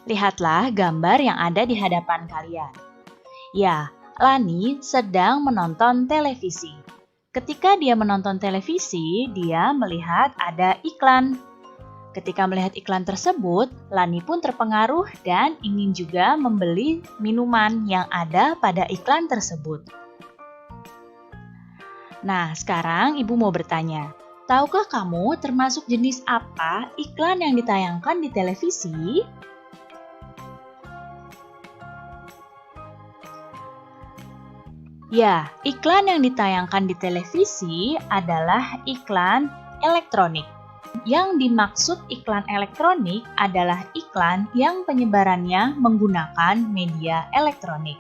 Lihatlah gambar yang ada di hadapan kalian. Ya, Lani sedang menonton televisi. Ketika dia menonton televisi, dia melihat ada iklan. Ketika melihat iklan tersebut, Lani pun terpengaruh dan ingin juga membeli minuman yang ada pada iklan tersebut. Nah, sekarang ibu mau bertanya, tahukah kamu termasuk jenis apa iklan yang ditayangkan di televisi? Ya, iklan yang ditayangkan di televisi adalah iklan elektronik. Yang dimaksud iklan elektronik adalah iklan yang penyebarannya menggunakan media elektronik.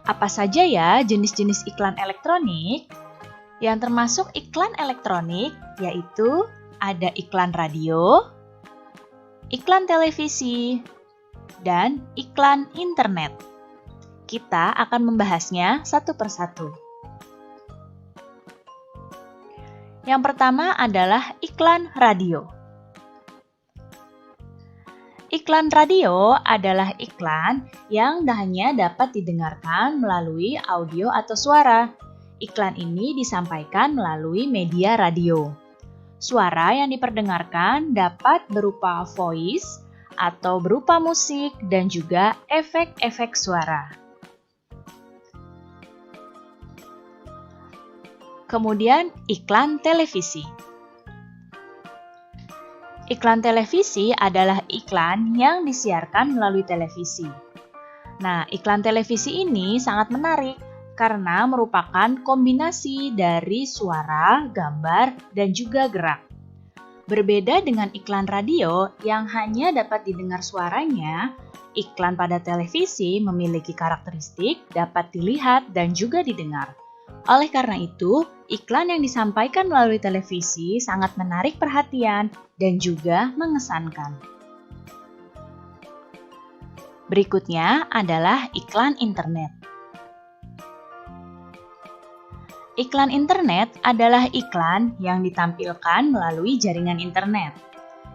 Apa saja ya jenis-jenis iklan elektronik? Yang termasuk iklan elektronik yaitu ada iklan radio, iklan televisi, dan iklan internet. Kita akan membahasnya satu persatu. Yang pertama adalah iklan radio. Iklan radio adalah iklan yang hanya dapat didengarkan melalui audio atau suara. Iklan ini disampaikan melalui media radio. Suara yang diperdengarkan dapat berupa voice atau berupa musik dan juga efek-efek suara. Kemudian iklan televisi. Iklan televisi adalah iklan yang disiarkan melalui televisi. Nah, iklan televisi ini sangat menarik karena merupakan kombinasi dari suara, gambar, dan juga gerak. Berbeda dengan iklan radio yang hanya dapat didengar suaranya, iklan pada televisi memiliki karakteristik dapat dilihat dan juga didengar. Oleh karena itu, iklan yang disampaikan melalui televisi sangat menarik perhatian dan juga mengesankan. Berikutnya adalah iklan internet. Iklan internet adalah iklan yang ditampilkan melalui jaringan internet.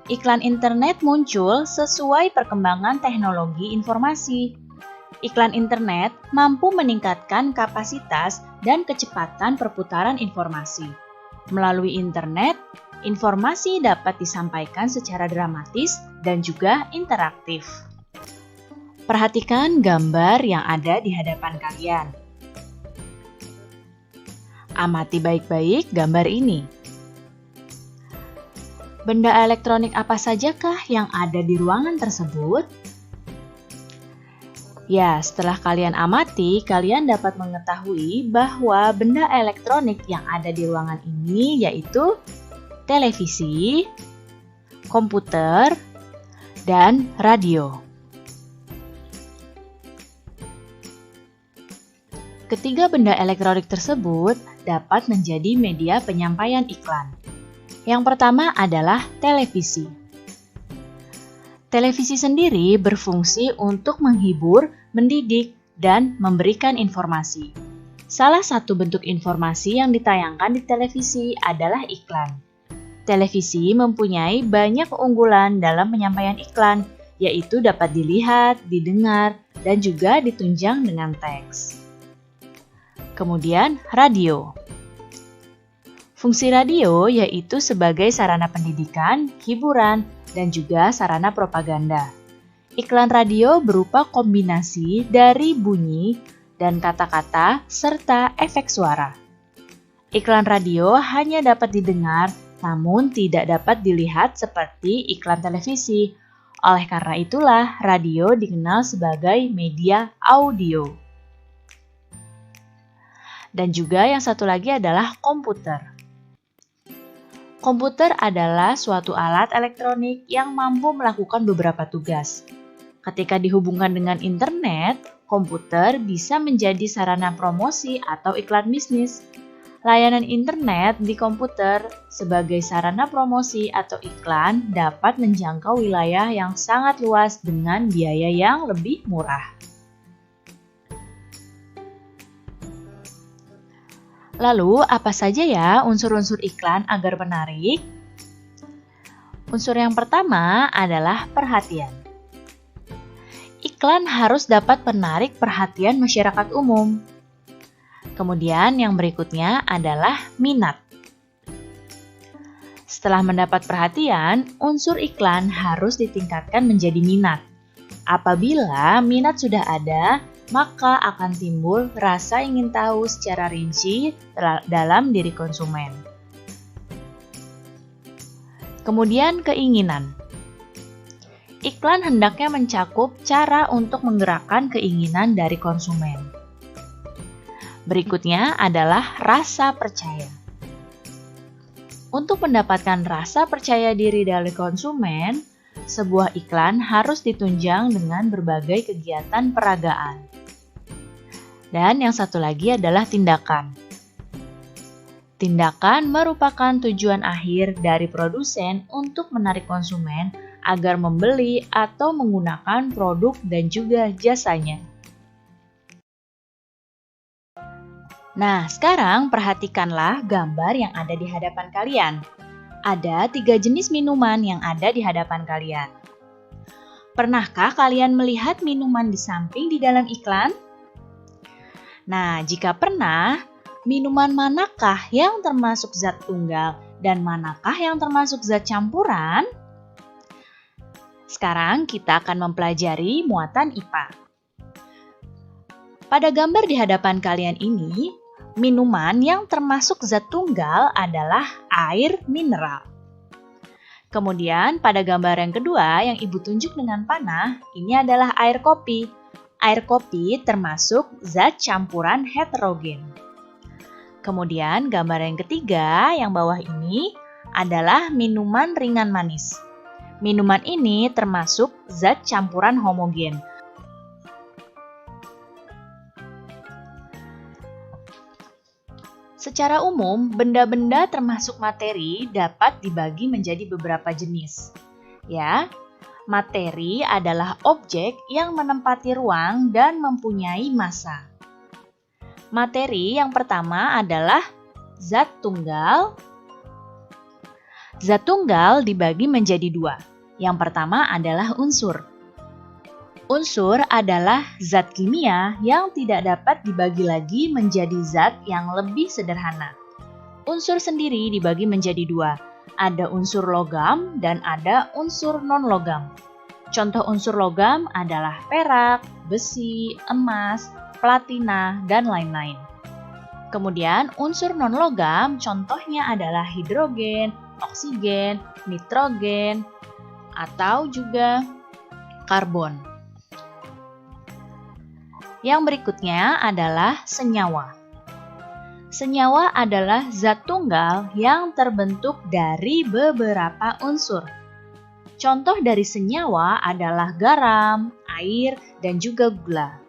Iklan internet muncul sesuai perkembangan teknologi informasi. Iklan internet mampu meningkatkan kapasitas dan kecepatan perputaran informasi. Melalui internet, informasi dapat disampaikan secara dramatis dan juga interaktif. Perhatikan gambar yang ada di hadapan kalian. Amati baik-baik gambar ini. Benda elektronik apa sajakah yang ada di ruangan tersebut? Ya, setelah kalian amati, kalian dapat mengetahui bahwa benda elektronik yang ada di ruangan ini yaitu televisi, komputer, dan radio. Ketiga benda elektronik tersebut dapat menjadi media penyampaian iklan. Yang pertama adalah televisi. Televisi sendiri berfungsi untuk menghibur, mendidik, dan memberikan informasi. Salah satu bentuk informasi yang ditayangkan di televisi adalah iklan. Televisi mempunyai banyak keunggulan dalam penyampaian iklan, yaitu dapat dilihat, didengar, dan juga ditunjang dengan teks. Kemudian, radio. Fungsi radio yaitu sebagai sarana pendidikan, hiburan, dan juga sarana propaganda. Iklan radio berupa kombinasi dari bunyi dan kata-kata serta efek suara. Iklan radio hanya dapat didengar namun tidak dapat dilihat seperti iklan televisi. Oleh karena itulah radio dikenal sebagai media audio. Dan juga yang satu lagi adalah komputer. Komputer adalah suatu alat elektronik yang mampu melakukan beberapa tugas. Ketika dihubungkan dengan internet, komputer bisa menjadi sarana promosi atau iklan bisnis. Layanan internet di komputer sebagai sarana promosi atau iklan dapat menjangkau wilayah yang sangat luas dengan biaya yang lebih murah. Lalu, apa saja ya unsur-unsur iklan agar menarik? Unsur yang pertama adalah perhatian. Iklan harus dapat menarik perhatian masyarakat umum. Kemudian yang berikutnya adalah minat. Setelah mendapat perhatian, unsur iklan harus ditingkatkan menjadi minat. Apabila minat sudah ada, maka akan timbul rasa ingin tahu secara rinci dalam diri konsumen. Kemudian keinginan. Iklan hendaknya mencakup cara untuk menggerakkan keinginan dari konsumen. Berikutnya adalah rasa percaya. Untuk mendapatkan rasa percaya diri dari konsumen, sebuah iklan harus ditunjang dengan berbagai kegiatan peragaan. Dan yang satu lagi adalah tindakan. Tindakan merupakan tujuan akhir dari produsen untuk menarik konsumen agar membeli atau menggunakan produk dan juga jasanya. Nah, sekarang perhatikanlah gambar yang ada di hadapan kalian. Ada 3 jenis minuman yang ada di hadapan kalian. Pernahkah kalian melihat minuman di samping di dalam iklan? Nah, jika pernah, minuman manakah yang termasuk zat tunggal dan manakah yang termasuk zat campuran? Sekarang kita akan mempelajari muatan IPA. Pada gambar di hadapan kalian ini, minuman yang termasuk zat tunggal adalah air mineral. Kemudian pada gambar yang kedua yang Ibu tunjuk dengan panah, ini adalah air kopi. Air kopi termasuk zat campuran heterogen. Kemudian gambar yang ketiga yang bawah ini adalah minuman ringan manis. Minuman ini termasuk zat campuran homogen. Secara umum, benda-benda termasuk materi dapat dibagi menjadi beberapa jenis. Ya, materi adalah objek yang menempati ruang dan mempunyai massa. Materi yang pertama adalah zat tunggal. Zat tunggal dibagi menjadi 2. Yang pertama adalah unsur. Unsur adalah zat kimia yang tidak dapat dibagi lagi menjadi zat yang lebih sederhana. Unsur sendiri dibagi menjadi 2. Ada unsur logam dan ada unsur non-logam. Contoh unsur logam adalah perak, besi, emas, platina, dan lain-lain. Kemudian unsur non-logam contohnya adalah hidrogen, oksigen, nitrogen, atau juga karbon. Yang berikutnya adalah senyawa. Senyawa adalah zat tunggal yang terbentuk dari beberapa unsur. Contoh dari senyawa adalah garam, air, dan juga gula.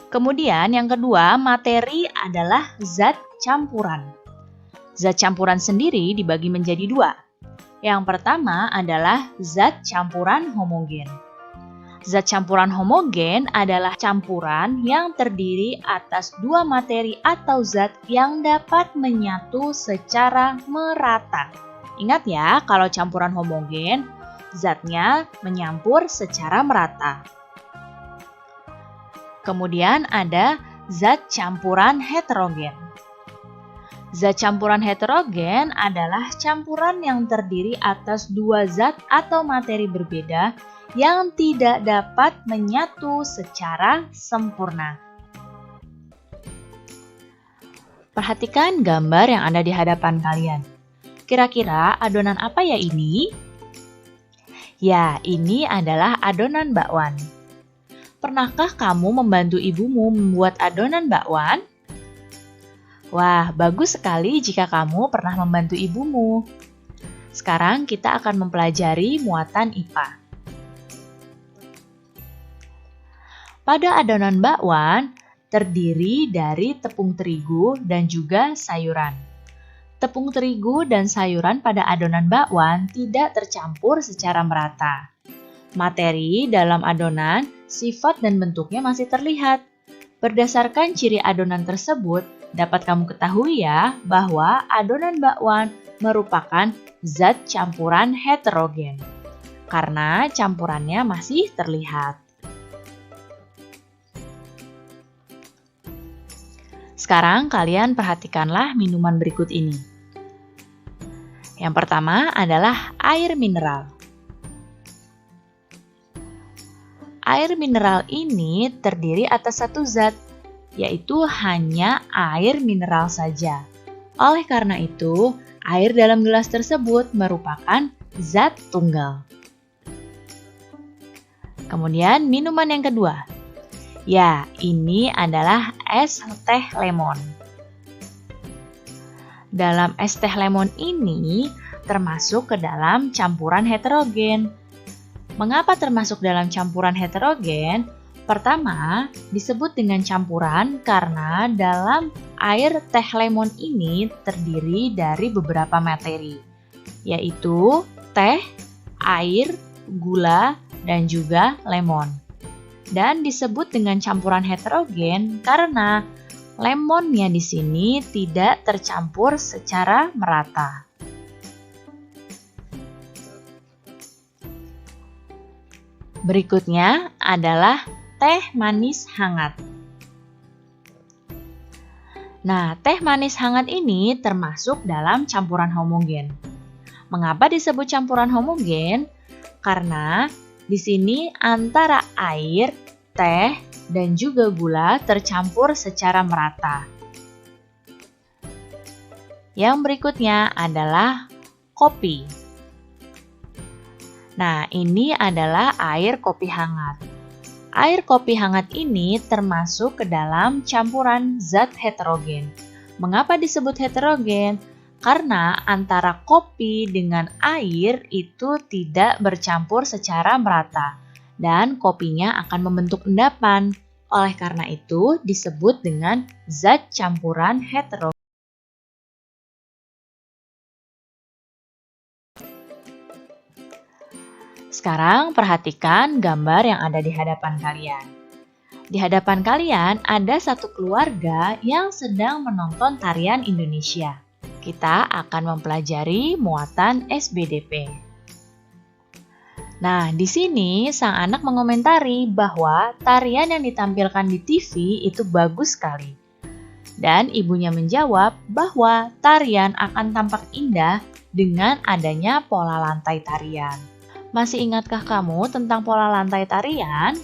Kemudian yang kedua, materi adalah zat campuran. Zat campuran sendiri dibagi menjadi 2. Yang pertama adalah zat campuran homogen. Zat campuran homogen adalah campuran yang terdiri atas 2 materi atau zat yang dapat menyatu secara merata. Ingat ya, kalau campuran homogen, zatnya menyampur secara merata. Kemudian ada zat campuran heterogen. Zat campuran heterogen adalah campuran yang terdiri atas 2 zat atau materi berbeda yang tidak dapat menyatu secara sempurna. Perhatikan gambar yang ada di hadapan kalian. Kira-kira adonan apa ya ini? Ya, ini adalah adonan bakwan. Pernahkah kamu membantu ibumu membuat adonan bakwan? Wah, bagus sekali jika kamu pernah membantu ibumu. Sekarang kita akan mempelajari muatan IPA. Pada adonan bakwan, terdiri dari tepung terigu dan juga sayuran. Tepung terigu dan sayuran pada adonan bakwan tidak tercampur secara merata. Materi dalam adonan, sifat dan bentuknya masih terlihat. Berdasarkan ciri adonan tersebut, Dapat kamu ketahui ya bahwa adonan bakwan merupakan zat campuran heterogen karena campurannya masih terlihat. Sekarang kalian perhatikanlah minuman berikut ini. Yang pertama adalah air mineral. Air mineral ini terdiri atas satu zat, yaitu hanya air mineral saja. Oleh karena itu, air dalam gelas tersebut merupakan zat tunggal. Kemudian minuman yang kedua. Ya, ini adalah es teh lemon. Dalam es teh lemon ini termasuk ke dalam campuran heterogen. Mengapa termasuk dalam campuran heterogen? Pertama, disebut dengan campuran karena dalam air teh lemon ini terdiri dari beberapa materi, yaitu teh, air, gula, dan juga lemon. Dan disebut dengan campuran heterogen karena lemonnya di sini tidak tercampur secara merata. Berikutnya adalah teh manis hangat. Nah, teh manis hangat ini termasuk dalam campuran homogen. Mengapa disebut campuran homogen? Karena di sini antara air, teh, dan juga gula tercampur secara merata. Yang berikutnya adalah kopi. Nah, ini adalah air kopi hangat. Air kopi hangat ini termasuk ke dalam campuran zat heterogen. Mengapa disebut heterogen? Karena antara kopi dengan air itu tidak bercampur secara merata dan kopinya akan membentuk endapan. Oleh karena itu disebut dengan zat campuran heterogen. Sekarang perhatikan gambar yang ada di hadapan kalian. Di hadapan kalian ada satu keluarga yang sedang menonton tarian Indonesia. Kita akan mempelajari muatan SBDP. Nah, di sini sang anak mengomentari bahwa tarian yang ditampilkan di TV itu bagus sekali. Dan ibunya menjawab bahwa tarian akan tampak indah dengan adanya pola lantai tarian. Masih ingatkah kamu tentang pola lantai tarian?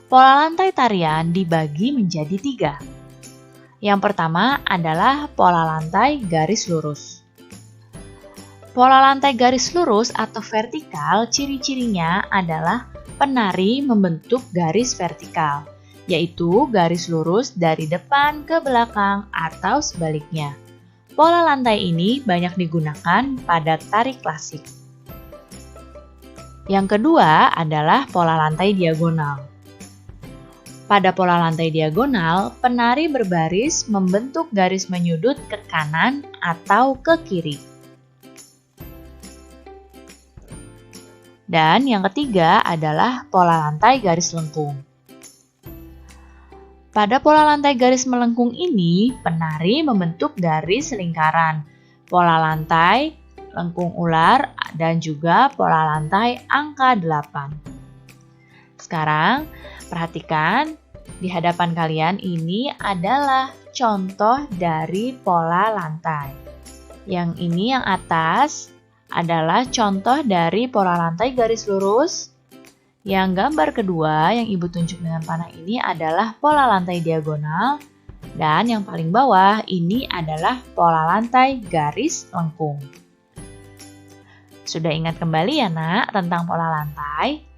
Pola lantai tarian dibagi menjadi 3. Yang pertama adalah pola lantai garis lurus. Pola lantai garis lurus atau vertikal, ciri-cirinya adalah penari membentuk garis vertikal, yaitu garis lurus dari depan ke belakang atau sebaliknya. Pola lantai ini banyak digunakan pada tari klasik. Yang kedua adalah pola lantai diagonal. Pada pola lantai diagonal, penari berbaris membentuk garis menyudut ke kanan atau ke kiri. Dan yang ketiga adalah pola lantai garis lengkung. Pada pola lantai garis melengkung ini, penari membentuk garis lingkaran, pola lantai, lengkung ular, dan juga pola lantai angka 8. Sekarang, perhatikan di hadapan kalian ini adalah contoh dari pola lantai. Yang ini yang atas adalah contoh dari pola lantai garis lurus. Yang gambar kedua yang ibu tunjuk dengan panah ini adalah pola lantai diagonal. Dan yang paling bawah ini adalah pola lantai garis lengkung. Sudah ingat kembali ya nak tentang pola lantai?